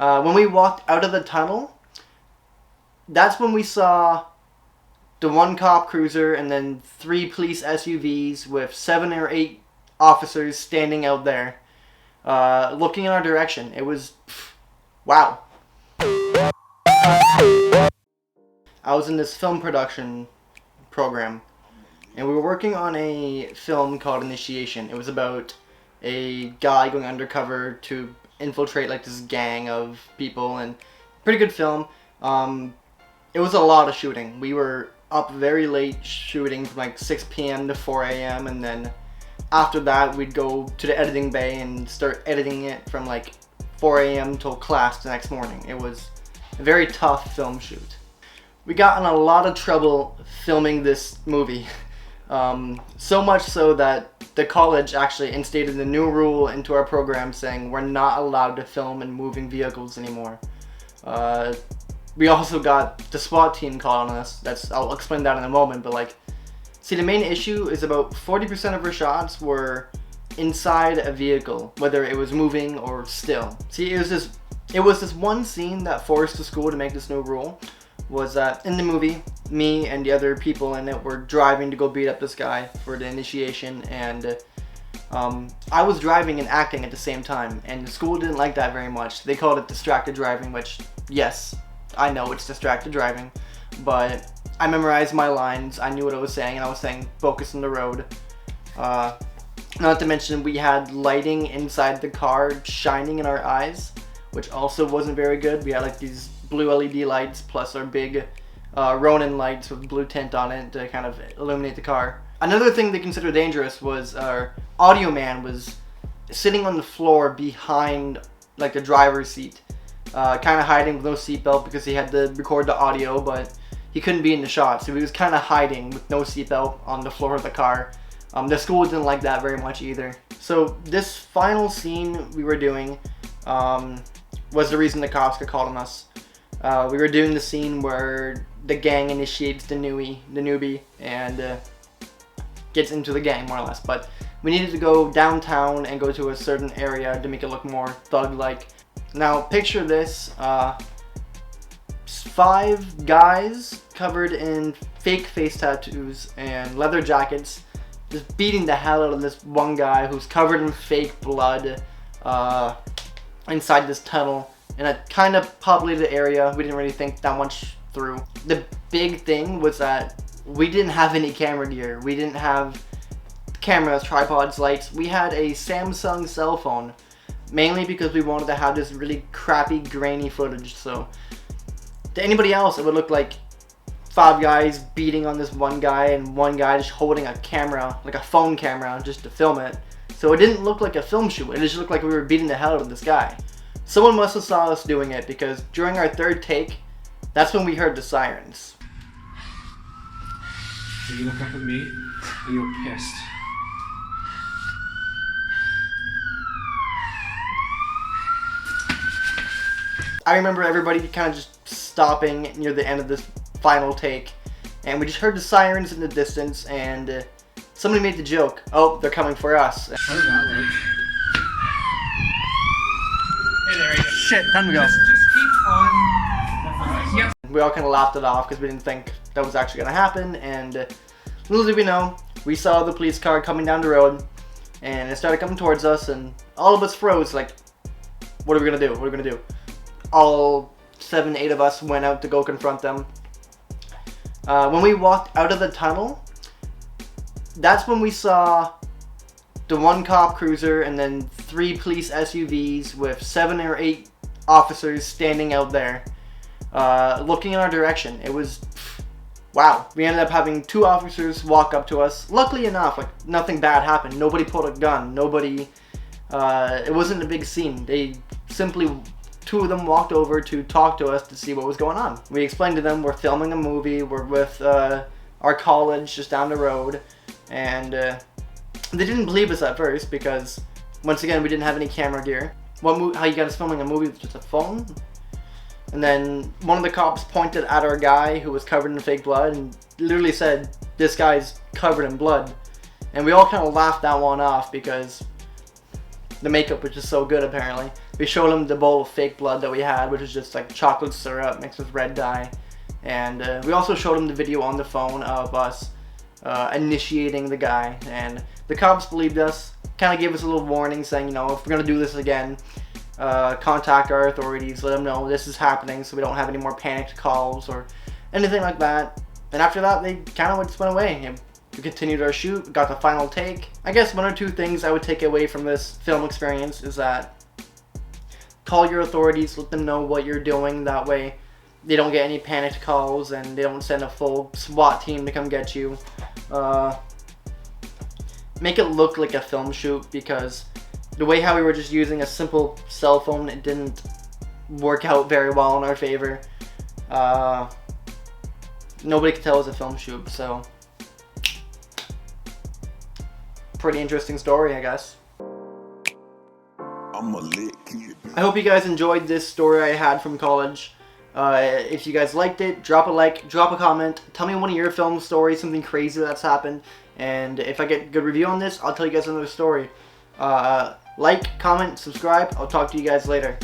When we walked out of the tunnel, that's when we saw the one cop cruiser and then 3 police SUVs with 7 or 8 officers standing out there, looking in our direction. It was, wow. I was in this film production program, and we were working on a film called Initiation. It was about a guy going undercover to infiltrate like this gang of people, and pretty good film. It was a lot of shooting. We were up very late shooting from like 6 p.m. to 4 a.m. and then after that we'd go to the editing bay and start editing it from like 4 a.m. till class the next morning. It was a very tough film shoot. We got in a lot of trouble filming this movie. So much so that the college actually instated a new rule into our program saying we're not allowed to film in moving vehicles anymore. We also got the SWAT team called on us. I'll explain that in a moment, but like, see, the main issue is about 40% of our shots were inside a vehicle, whether it was moving or still. See, it was this one scene that forced the school to make this new rule. Was that in the movie, me and the other people in it were driving to go beat up this guy for the initiation, and I was driving and acting at the same time, and the school didn't like that very much. They called it distracted driving, which, yes, I know it's distracted driving, but I memorized my lines, I knew what I was saying, and I was saying focus on the road. Not to mention we had lighting inside the car shining in our eyes, which also wasn't very good. We had like these blue LED lights plus our big Ronin lights with blue tint on it to kind of illuminate the car. Another thing they considered dangerous was our audio man was sitting on the floor behind like the driver's seat, kind of hiding with no seatbelt because he had to record the audio, but he couldn't be in the shot, so he was kind of hiding with no seatbelt on the floor of the car. The school didn't like that very much either. So this final scene we were doing was the reason the cops got called on us. We were doing the scene where the gang initiates the newbie, and gets into the gang more or less. But we needed to go downtown and go to a certain area to make it look more thug-like. Now picture this, 5 guys covered in fake face tattoos and leather jackets just beating the hell out of this one guy who's covered in fake blood inside this tunnel in a kind of populated area we didn't really think that much through. The big thing was that we didn't have any camera gear. We didn't have cameras, tripods, lights. We had a Samsung cell phone, mainly because we wanted to have this really crappy, grainy footage. So to anybody else, it would look like 5 guys beating on this one guy and one guy just holding a camera, like a phone camera, just to film it. So it didn't look like a film shoot. It just looked like we were beating the hell out of this guy. Someone must have saw us doing it because during our 3rd take, that's when we heard the sirens. So you look up at me and you're pissed. I remember everybody kind of just stopping near the end of this final take, and we just heard the sirens in the distance, and somebody made the joke, oh, they're coming for us. How did that work? Hey there, shit, time to go. Just keep on. Yep. We all kind of laughed it off because we didn't think that was actually going to happen, and little did we know, we saw the police car coming down the road, and it started coming towards us, and all of us froze, like, what are we going to do? What are we going to do? All 7, 8 of us went out to go confront them. When we walked out of the tunnel, that's when we saw the one cop cruiser and then 3 police SUVs with 7 or 8 officers standing out there, looking in our direction. It was, wow. We ended up having 2 officers walk up to us. Luckily enough, like, nothing bad happened. Nobody pulled a gun. Nobody, it wasn't a big scene. They simply, 2 of them walked over to talk to us to see what was going on. We explained to them we're filming a movie, we're with our college just down the road, and they didn't believe us at first because, once again, we didn't have any camera gear. How you got us filming a movie with just a phone? And then one of the cops pointed at our guy who was covered in fake blood and literally said, this guy's covered in blood. And we all kind of laughed that one off because the makeup was just so good apparently. we showed him the bowl of fake blood that we had, which is just like chocolate syrup mixed with red dye. And we also showed him the video on the phone of us initiating the guy. And the cops believed us, kind of gave us a little warning saying, you know, if we're going to do this again, contact our authorities, let them know this is happening so we don't have any more panicked calls or anything like that. And after that, they kind of just went away. And we continued our shoot, got the final take. I guess one or two things I would take away from this film experience is that call your authorities, let them know what you're doing. That way they don't get any panicked calls and they don't send a full SWAT team to come get you. Make it look like a film shoot, because the way how we were just using a simple cell phone, it didn't work out very well in our favor. Nobody could tell it was a film shoot, so pretty interesting story, I guess. I'm a lit kid. I hope you guys enjoyed this story I had from college. If you guys liked it, drop a like, drop a comment, tell me one of your film stories, something crazy that's happened, and if I get a good review on this, I'll tell you guys another story. Like, comment, subscribe, I'll talk to you guys later.